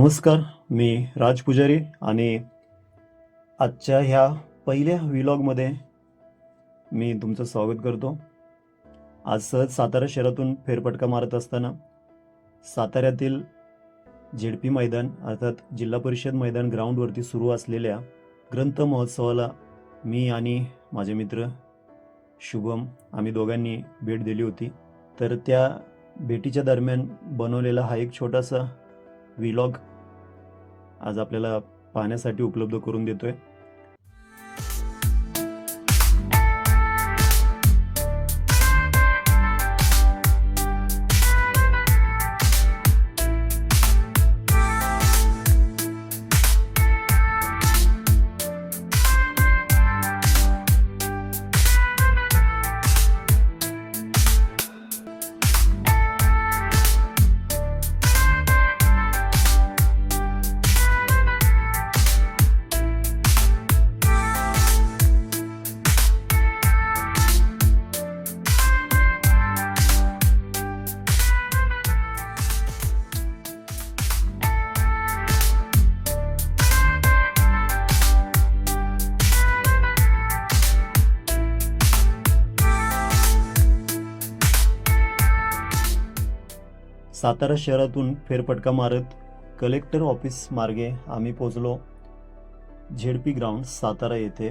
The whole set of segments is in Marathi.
नमस्कार. मी राज पुजारी आणि आजच्या ह्या पहिल्या व्लॉगमध्ये मी तुमचं स्वागत करतो. आज सहज सातारा शहरातून फेरफटका मारत असताना साताऱ्यातील झेडपी मैदान अर्थात जिल्हा परिषद मैदान ग्राउंडवरती सुरू असलेल्या ग्रंथ महोत्सवाला मी आणि माझे मित्र शुभम आम्ही दोघांनी भेट दिली होती. तर त्या भेटीच्या दरम्यान बनवलेला हा एक छोटासा व्लॉग आज आपल्याला पाहण्यासाठी उपलब्ध करून देतोय. सातारा शहरातून फेरफटका मारत कलेक्टर ऑफिस मार्गे आम्ही पोहोचलो झेडपी ग्राउंड सातारा येथे.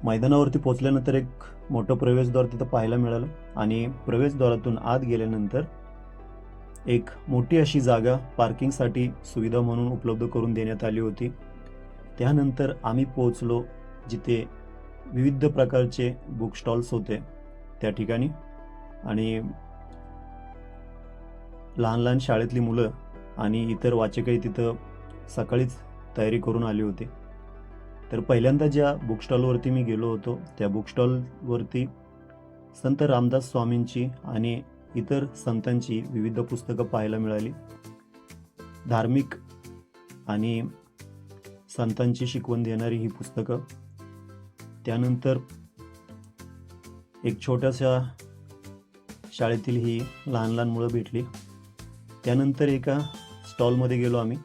मैदानावरती पोहोचल्यानंतर एक मोठं प्रवेशद्वार तिथं पाहायला मिळालं आणि प्रवेशद्वारातून आत गेल्यानंतर एक मोठी अशी जागा पार्किंगसाठी सुविधा म्हणून उपलब्ध करून देण्यात आली होती. त्यानंतर आम्ही पोहोचलो जिथे विविध प्रकारचे बुक स्टॉल्स होते त्या ठिकाणी आणि लहान लहान शाळेतली मुलं आणि इतर वाचकही तिथं सकाळीच तयारी करून आली होती. तर पहिल्यांदा ज्या बुक स्टॉलवरती मी गेलो होतो त्या बुक स्टॉलवरती संत रामदास स्वामींची आणि इतर संतांची विविध पुस्तकं पाहायला मिळाली. धार्मिक आणि संतांची शिकवण देणारी ही पुस्तकं. त्यानंतर एक छोट्याशा शाळेतील ही लहान लहान मुलं भेटली. त्यानंतर एका स्टॉलमध्ये गेलो आम्ही.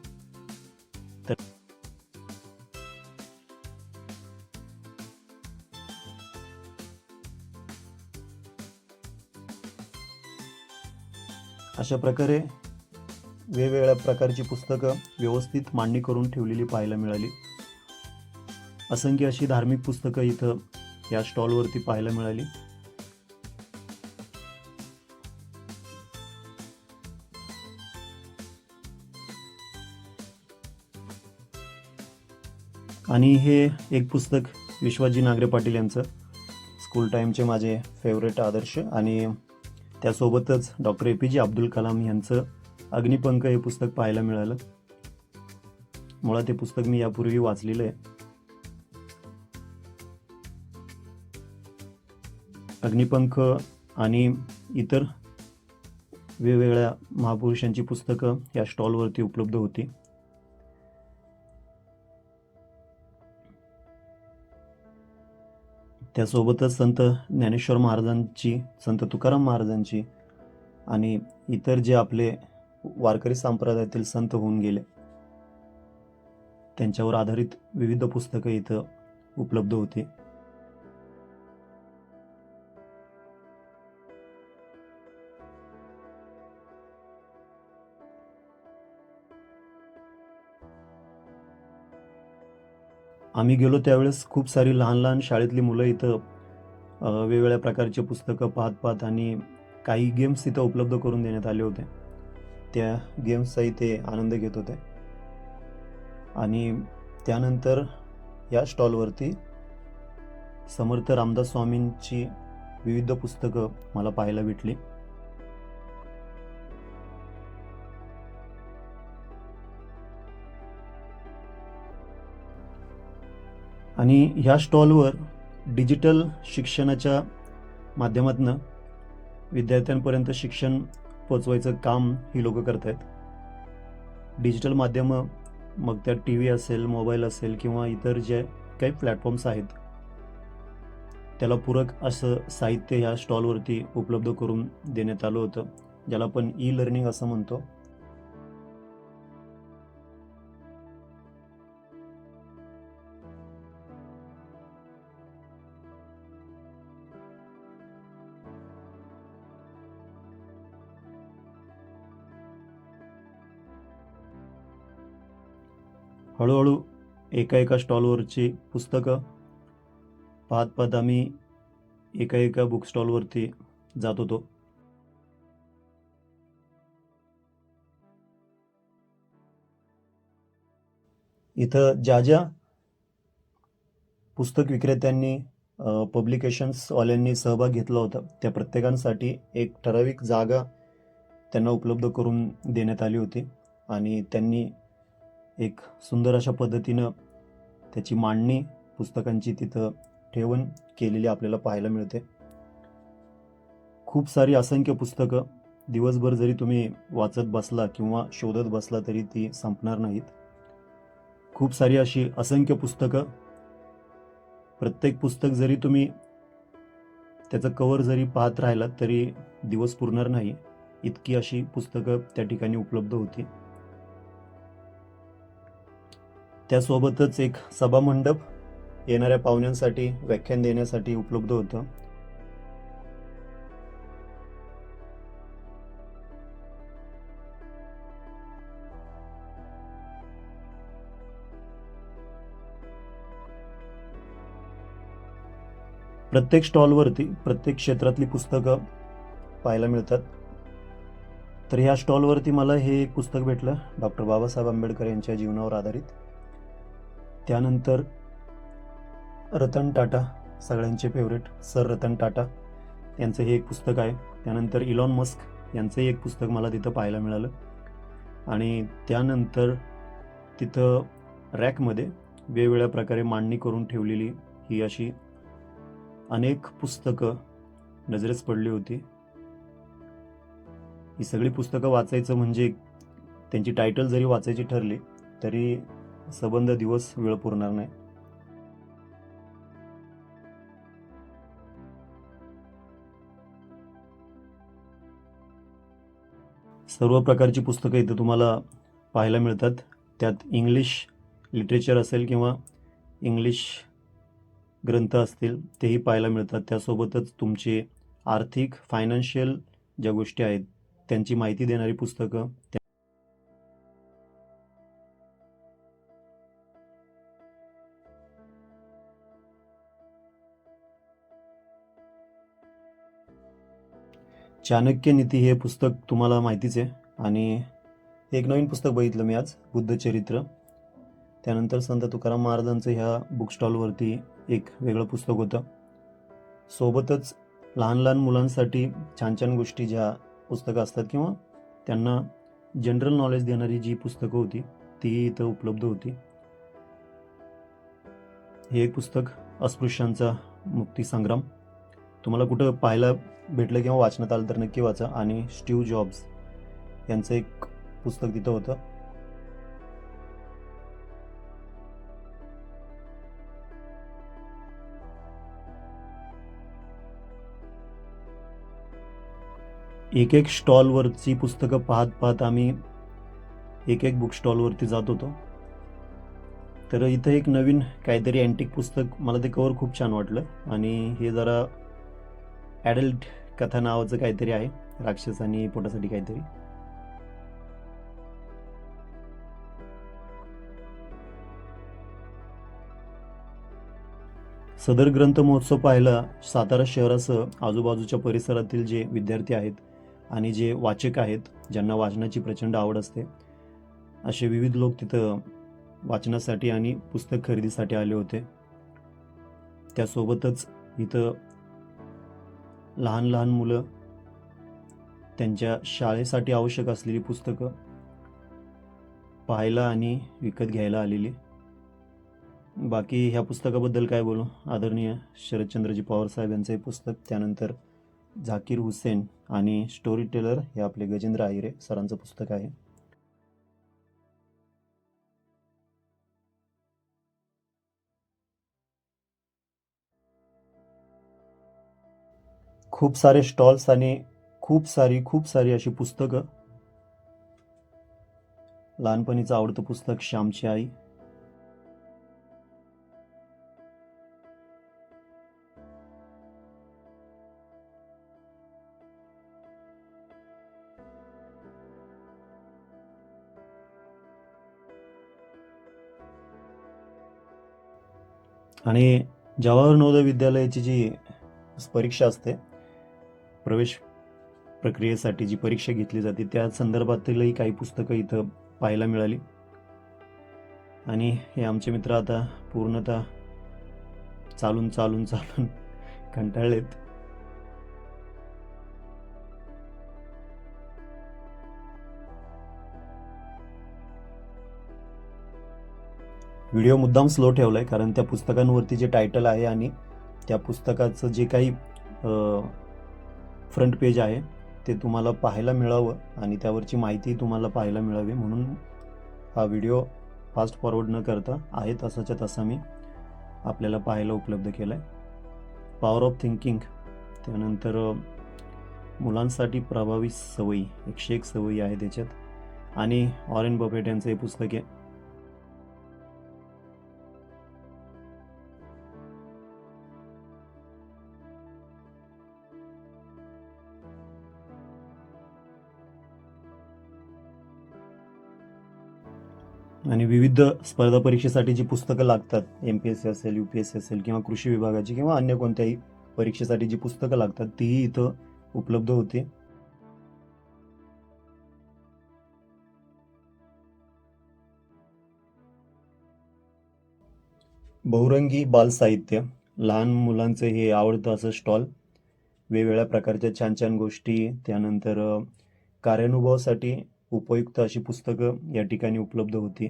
तर अशा प्रकारे वेगवेगळ्या प्रकारची पुस्तकं व्यवस्थित मांडणी करून ठेवलेली पाहायला मिळाली. असंख्य अशी धार्मिक पुस्तकं इथं या स्टॉलवरती पाहायला मिळाली. आणि हे एक पुस्तक विश्वाजी नागरे पाटील यांचं स्कूल टाईमचे माझे फेवरेट आदर्श आणि त्यासोबतच डॉक्टर APJ अब्दुल कलाम यांचं अग्निपंख हे पुस्तक पाहायला मिळालं. मुळात हे पुस्तक मी यापूर्वी वाचलेलं आहे. अग्निपंख आणि इतर वेगवेगळ्या महापुरुषांची पुस्तकं या स्टॉलवरती उपलब्ध होती. त्यासोबतच संत ज्ञानेश्वर महाराजांची, संत तुकाराम महाराजांची आणि इतर जे आपले वारकरी संप्रदायातील संत होऊन गेले त्यांच्यावर आधारित विविध पुस्तकं इथं उपलब्ध होती. आम्ही गेलो त्यावेळेस खूप सारी लहान लहान शाळेतली मुलं इथं वेगवेगळ्या प्रकारचे पुस्तकं पाहत आणि काही गेम्स इथं उपलब्ध करून देण्यात आले होते. त्या गेम्सचाही ते आनंद घेत होते. आणि त्यानंतर या स्टॉलवरती समर्थ रामदास स्वामींची विविध पुस्तकं मला पाहायला भेटली. आणि ह्या स्टॉलवर डिजिटल शिक्षणाच्या माध्यमातून विद्यार्थ्यांपर्यंत शिक्षण पोचवायचं काम ही लोक करत आहेत. डिजिटल माध्यमं मग त्या TV असेल, मोबाईल असेल किंवा इतर जे काही प्लॅटफॉर्म्स आहेत त्याला पूरक असं साहित्य ह्या स्टॉलवरती उपलब्ध करून देण्यात आलं होतं, ज्याला आपण ई लर्निंग असं म्हणतो. हळूहळू एका एका स्टॉलवरची पुस्तकं पाहत पाहत आम्ही एका एका बुक स्टॉलवरती जात होतो. इथं ज्या ज्या पुस्तक विक्रेत्यांनी पब्लिकेशन्सवाल्यांनी सहभाग घेतला होता त्या प्रत्येकांसाठी एक ठराविक जागा त्यांना उपलब्ध करून देण्यात आली होती आणि त्यांनी एक सुंदर अशा पद्धतीनं त्याची मांडणी पुस्तकांची तिथं ठेवून केलेली आपल्याला पाहायला मिळते. खूप सारी असंख्य पुस्तकं दिवसभर जरी तुम्ही वाचत बसला किंवा शोधत बसला तरी ती संपणार नाहीत. खूप सारी अशी असंख्य पुस्तकं, प्रत्येक पुस्तक जरी तुम्ही त्याचं कव्हर जरी पाहत राहिलात तरी दिवस पुरणार नाही, इतकी अशी पुस्तकं त्या ठिकाणी उपलब्ध होती. त्यासोबतच एक सभामंडप येणाऱ्या पाहुण्यांसाठी व्याख्यान देण्यासाठी उपलब्ध होतं. प्रत्येक स्टॉलवरती प्रत्येक क्षेत्रातली पुस्तकं पाहायला मिळतात. तर ह्या स्टॉलवरती मला हे एक पुस्तक भेटलं, डॉक्टर बाबासाहेब आंबेडकर यांच्या जीवनावर आधारित. त्यानंतर रतन टाटा, सगळ्यांचे फेवरेट सर रतन टाटा यांचं हे एक पुस्तक आहे. त्यानंतर इलॉन मस्क यांचंही एक पुस्तक मला तिथं पाहायला मिळालं. आणि त्यानंतर तिथं रॅकमध्ये वेगवेगळ्या प्रकारे मांडणी करून ठेवलेली ही अशी अनेक पुस्तकं नजरेस पडली होती. ही सगळी पुस्तकं वाचायचं म्हणजे त्यांची टायटल जरी वाचायची ठरली तरी सबंध दिवस वेळ पुरणार नाही. सर्व प्रकारची पुस्तकं इथं तुम्हाला पाहायला मिळतात. त्यात इंग्लिश लिटरेचर असेल किंवा इंग्लिश ग्रंथ असतील तेही पाहायला मिळतात. त्यासोबतच तुमचे आर्थिक फायनान्शियल ज्या गोष्टी आहेत त्यांची माहिती देणारी पुस्तकं. चाणक्य नीती हे पुस्तक तुम्हाला माहितीच आहे. आणि एक नवीन पुस्तक बघितलं मी आज, बुद्धचरित्र. त्यानंतर संत तुकाराम महाराजांचं ह्या बुक स्टॉलवरती एक वेगळं पुस्तक होतं. सोबतच लहान लहान मुलांसाठी छान छान गोष्टी ज्या पुस्तकं असतात किंवा त्यांना जनरल नॉलेज देणारी जी पुस्तकं होती ती इथं उपलब्ध होती. हे एक पुस्तक अस्पृश्यांचा मुक्तीसंग्राम. तुम्हाला कुठं पाहायला भेटलं किंवा वाचण्यात आलं तर नक्की वाचा. आणि स्टीव्ह जॉब्स यांचं एक पुस्तक तिथं होतं. एक एक स्टॉलवरची पुस्तकं पाहत पाहत आम्ही एक एक बुक स्टॉलवरती जात होतो. तर इथं एक नवीन काहीतरी अँटिक पुस्तक, मला ते कवर खूप छान वाटलं. आणि हे जरा ॲडल्ट कथा नावाचं काहीतरी आहे, राक्षस आणि पोटासाठी काहीतरी. सदर ग्रंथ महोत्सव पाहायला सातारा शहरासह आजूबाजूच्या परिसरातील जे विद्यार्थी आहेत आणि जे वाचक आहेत, ज्यांना वाचनाची प्रचंड आवड असते, असे विविध लोक तिथं वाचनासाठी आणि पुस्तक खरेदीसाठी आले होते. त्यासोबतच इथं लहान लहान मुलं त्यांच्या शाळेसाठी आवश्यक असलेली पुस्तकं पाहायला आणि विकत घ्यायला आलेली. बाकी ह्या पुस्तकाबद्दल काय बोलू, आदरणीय शरदचंद्रजी पवार साहेब यांचं हे पुस्तक. त्यानंतर झाकीर हुसेन आणि स्टोरी टेलर हे आपले गजेंद्र आहिरे सरांचं पुस्तक आहे. खूप सारे स्टॉल्स आणि खूप सारी अशी पुस्तकं. लहानपणीचं आवडतं पुस्तक श्यामची आई. आणि जवाहर नवोदय विद्यालयाची जी परीक्षा असते, प्रवेश प्रक्रियेसाठी जी परीक्षा घेतली जाते, त्या संदर्भातीलही काही पुस्तकं इथं पाहायला मिळाली. आणि हे आमचे मित्र आता पूर्णतः चालून चालून चालून कंटाळलेत. व्हिडिओ मुद्दाम स्लो ठेवलाय कारण त्या पुस्तकांवरती जे टायटल आहे आणि त्या पुस्तकाचं जे काही फ्रंट पेज आहे ते तुम्हाला पाहायला मिळावं आणि त्यावरची माहिती तुम्हाला पाहायला मिळावी म्हणून हा व्हिडिओ फास्ट फॉरवर्ड न करता आहे तसाच्या तसा मी आपल्याला पाहायला उपलब्ध केला आहे. पॉवर ऑफ थिंकिंग, त्यानंतर मुलांसाठी प्रभावी सवयी, 101 सवयी आहे त्याच्यात, आणि वॉरेन बफेट यांचं हे पुस्तक आहे. आणि विविध स्पर्धा परीक्षेसाठी जी पुस्तकं लागतात, MPSC असेल, UPSC असेल किंवा कृषी विभागाची किंवा अन्य कोणत्याही परीक्षेसाठी जी पुस्तकं लागतात तीही इथं उपलब्ध होती. बहुरंगी बाल साहित्य, लहान मुलांचं हे आवडतं असं स्टॉल, वेगवेगळ्या प्रकारच्या छान छान गोष्टी, त्यानंतर कार्यानुभवासाठी उपयुक्त अशी पुस्तकं या ठिकाणी उपलब्ध होती.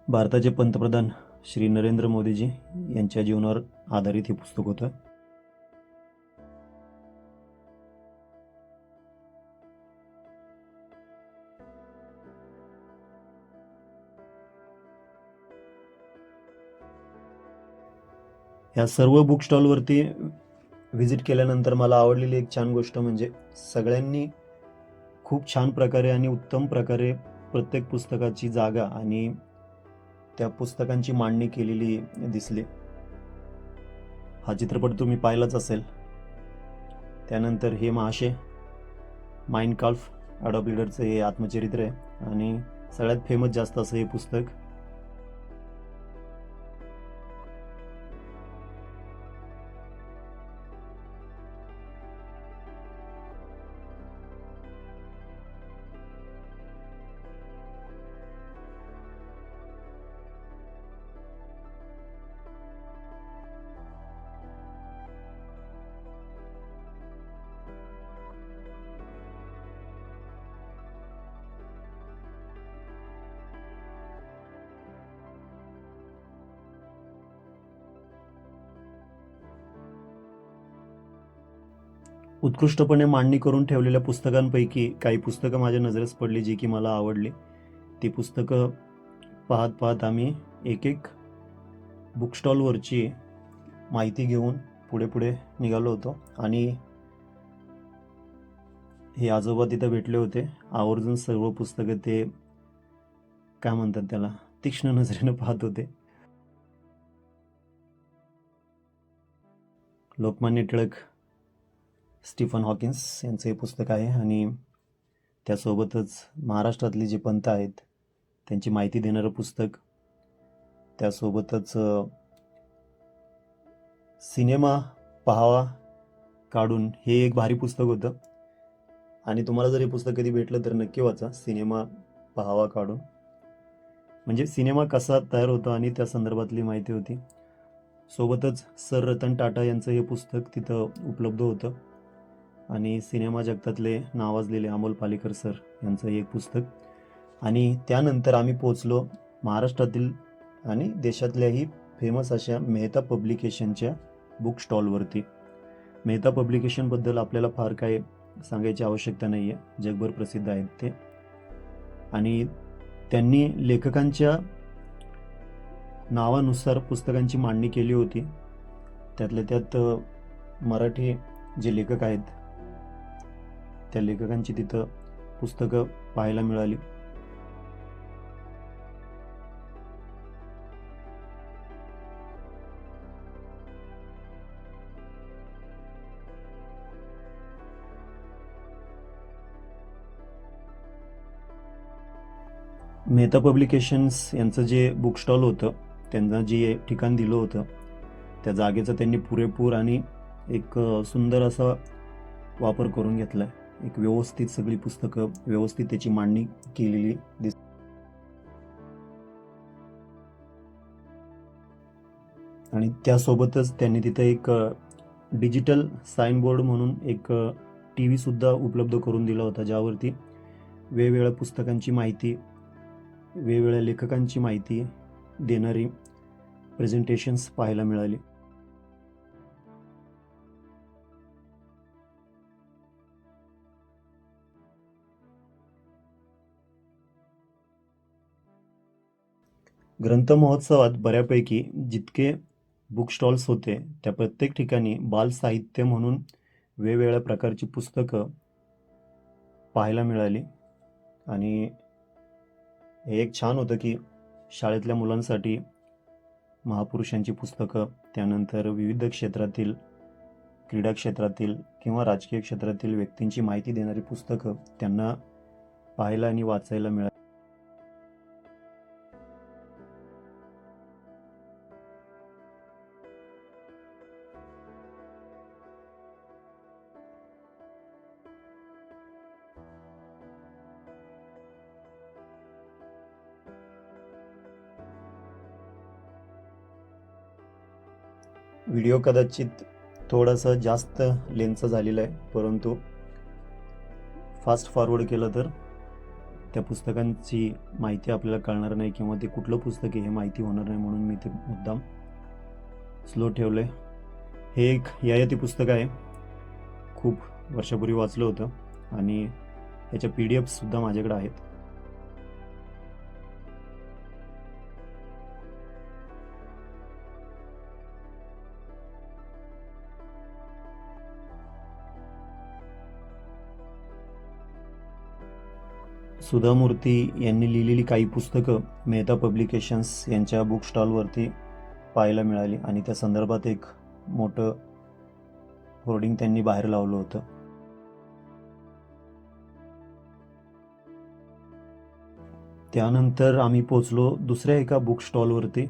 भारताचे पंतप्रधान श्री नरेंद्र मोदीजी यांच्या जीवनावर आधारित हे पुस्तक होतं. या सर्व बुक स्टॉलवरती व्हिजिट केल्यानंतर मला आवडलेली एक छान गोष्ट म्हणजे सगळ्यांनी खूप छान प्रकारे आणि उत्तम प्रकारे प्रत्येक पुस्तकाची जागा आणि त्या पुस्तकांची मांडणी केलेली दिसली. हा चित्रपट तुम्ही पाहिलाच असेल. त्यानंतर हे महाशय, माइनकाल्फ, अडॉल्फ हिटलरचं हे आत्मचरित्र आहे आणि सगळ्यात फेमस जास्त असं हे पुस्तक. उत्कृष्टपणे मांडणी करून ठेवलेल्या पुस्तकांपैकी काही पुस्तकं माझ्या नजरेस पडली जी की मला आवडली. ती पुस्तकं पाहत पाहत आम्ही एक एक बुक स्टॉलवरची माहिती घेऊन पुढे पुढे निघालो होतो. आणि हे आजोबा तिथं भेटले होते. आवर्जून सर्व पुस्तकं ते काय म्हणतात त्याला, तीक्ष्ण नजरेनं पाहत होते. लोकमान्य टिळक, स्टीफन हॉकिन्स यांचं हे पुस्तक आहे आणि त्यासोबतच महाराष्ट्रातले जे पंत आहेत त्यांची माहिती देणारं पुस्तक, त्यासोबतच सिनेमा पाहावा काढून हे एक भारी पुस्तक होतं. आणि तुम्हाला जर हे पुस्तक कधी भेटलं तर नक्की वाचा, सिनेमा पाहावा काढून. म्हणजे सिनेमा कसा तयार होतो आणि त्या संदर्भातली माहिती होती. सोबतच सर रतन टाटा यांचं हे पुस्तक तिथं उपलब्ध होतं आणि सिनेमा जगतातले नावाजलेले अमोल पालेकर सर यांचं एक पुस्तक. आणि त्यानंतर आम्ही पोचलो महाराष्ट्रातील आणि देशातल्याही फेमस अशा मेहता पब्लिकेशनच्या बुक स्टॉलवरती. मेहता पब्लिकेशनबद्दल आपल्याला फार काय सांगायची आवश्यकता नाही आहे, जगभर प्रसिद्ध आहेत ते. आणि त्यांनी लेखकांच्या नावानुसार पुस्तकांची मांडणी केली होती. त्यातल्या त्यात मराठी जे लेखक आहेत त्या लेखकांची तिथं पुस्तकं पाहायला मिळाली. मेहता पब्लिकेशन्स यांचं जे बुक स्टॉल होतं, त्यांना जे ठिकाण दिलं होतं त्या जागेचा त्यांनी पुरेपूर आणि एक सुंदर असा वापर करून घेतला आहे. एक व्यवस्थित सगळी पुस्तकं व्यवस्थित त्याची मांडणी केलेली आणि त्यासोबतच त्यांनी तिथे एक डिजिटल साईनबोर्ड म्हणून एक टी व्हीसुद्धा उपलब्ध करून दिला होता, ज्यावरती वेगवेगळ्या पुस्तकांची माहिती, वेगवेगळ्या लेखकांची माहिती देणारी प्रेझेंटेशन्स पाहायला मिळाली. ग्रंथ महोत्सवात बऱ्यापैकी जितके बुक स्टॉल्स होते त्या प्रत्येक ठिकाणी बाल साहित्य म्हणून वेगवेगळ्या प्रकारची पुस्तकं पाहायला मिळाली आणि हे एक छान होतं की शाळेतल्या मुलांसाठी महापुरुषांची पुस्तकं, त्यानंतर विविध क्षेत्रातील, क्रीडा क्षेत्रातील किंवा राजकीय क्षेत्रातील व्यक्तींची माहिती देणारी पुस्तकं त्यांना पाहायला आणि वाचायला मिळाली. व्हिडिओ कदाचित थोडासा जास्त लेंथचा झालेला आहे, परंतु फास्ट फॉरवर्ड केलं तर त्या पुस्तकांची माहिती आपल्याला कळणार नाही किंवा ते कुठलं पुस्तक आहे हे माहिती होणार नाही, म्हणून मी ते मुद्दाम स्लो ठेवलं आहे. हे एक ययाती पुस्तक आहे, खूप वर्षापूर्वी वाचलं होतं आणि याच्या PDFसुद्धा माझ्याकडे आहेत. सुधा मूर्ती यांनी लिहिलेली काही पुस्तकं मेहता पब्लिकेशन्स यांच्या बुक स्टॉलवरती पाहायला मिळाली आणि त्या संदर्भात एक मोठं होर्डिंग त्यांनी बाहेर लावलं होतं. त्यानंतर आम्ही पोचलो दुसऱ्या एका बुक स्टॉलवरती.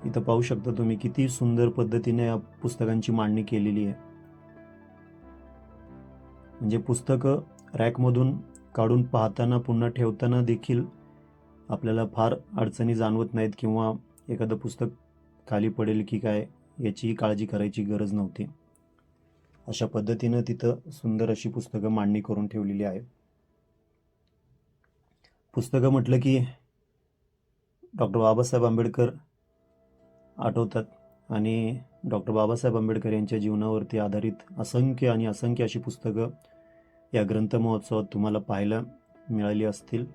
इथं पाहू शकता तुम्ही किती सुंदर पद्धतीने या पुस्तकांची मांडणी केलेली आहे. म्हणजे पुस्तकं रॅकमधून काढून पाहताना पुन्हा ठेवताना देखील आपल्याला फार अडचणी जाणवत नाहीत किंवा एखादं पुस्तक खाली पडेल की काय याची काळजी करायची गरज नव्हती. अशा पद्धतीनं तिथं सुंदर अशी पुस्तकं मांडणी करून ठेवलेली आहे. पुस्तकं म्हटलं की डॉक्टर बाबासाहेब आंबेडकर आठवतात आणि डॉक्टर बाबासाहेब आंबेडकर यांच्या जीवनावरती आधारित असंख्य आणि असंख्य अशी पुस्तकं या ग्रंथ महोत्सवात तुम्हाला पाहायला मिळाली असतील.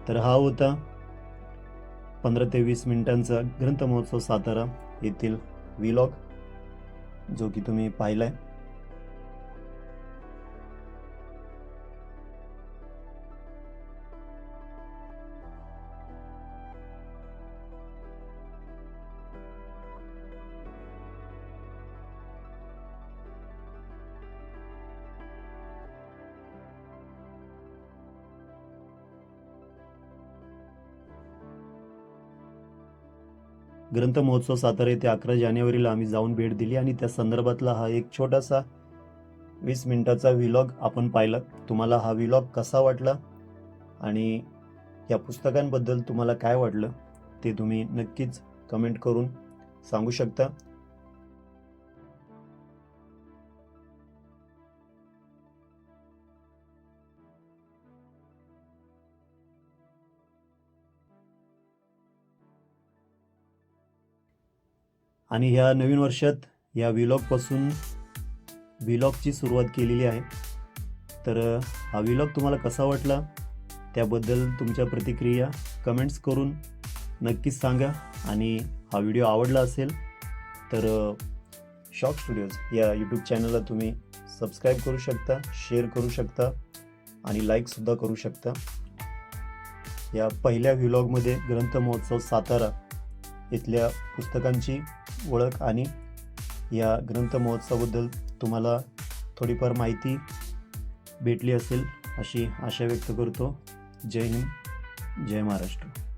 तर हा होता 15 ते 20 मिनिटांचा ग्रंथ महोत्सव सातारा येथील व्लॉग, जो की तुम्ही पाहिलाय. ग्रंथ महोत्सव सातारा येथे 11 जानेवारीला आम्ही जाऊन भेट दिली आणि त्या संदर्भातला हा एक छोटासा 20 मिनिटाचा व्लॉग आपण पाहिला. तुम्हाला हा व्लॉग कसा वाटला आणि या पुस्तकांबद्दल तुम्हाला काय वाटलं ते तुम्ही नक्कीच कमेंट करून सांगू शकता. आणि ह्या नवीन वर्षात या व्लॉगपासून व्लॉगची सुरुवात केलेली आहे. तर हा व्लॉग तुम्हाला कसा वाटला त्याबद्दल तुमच्या प्रतिक्रिया कमेंट्स करून नक्कीच सांगा. आणि हा व्हिडिओ आवडला असेल तर शॉक स्टुडिओज या यूट्यूब चॅनलला तुम्ही सबस्क्राईब करू शकता, शेअर करू शकता आणि लाईकसुद्धा करू शकता. या पहिल्या व्लॉगमध्ये ग्रंथ महोत्सव सातारा इथल्या पुस्तकांची ओळख आणि या ग्रंथ महोत्सवाबद्दल तुम्हाला थोडीफार माहिती भेटली असेल अशी आशा व्यक्त करतो. जय हिंद, जय महाराष्ट्र.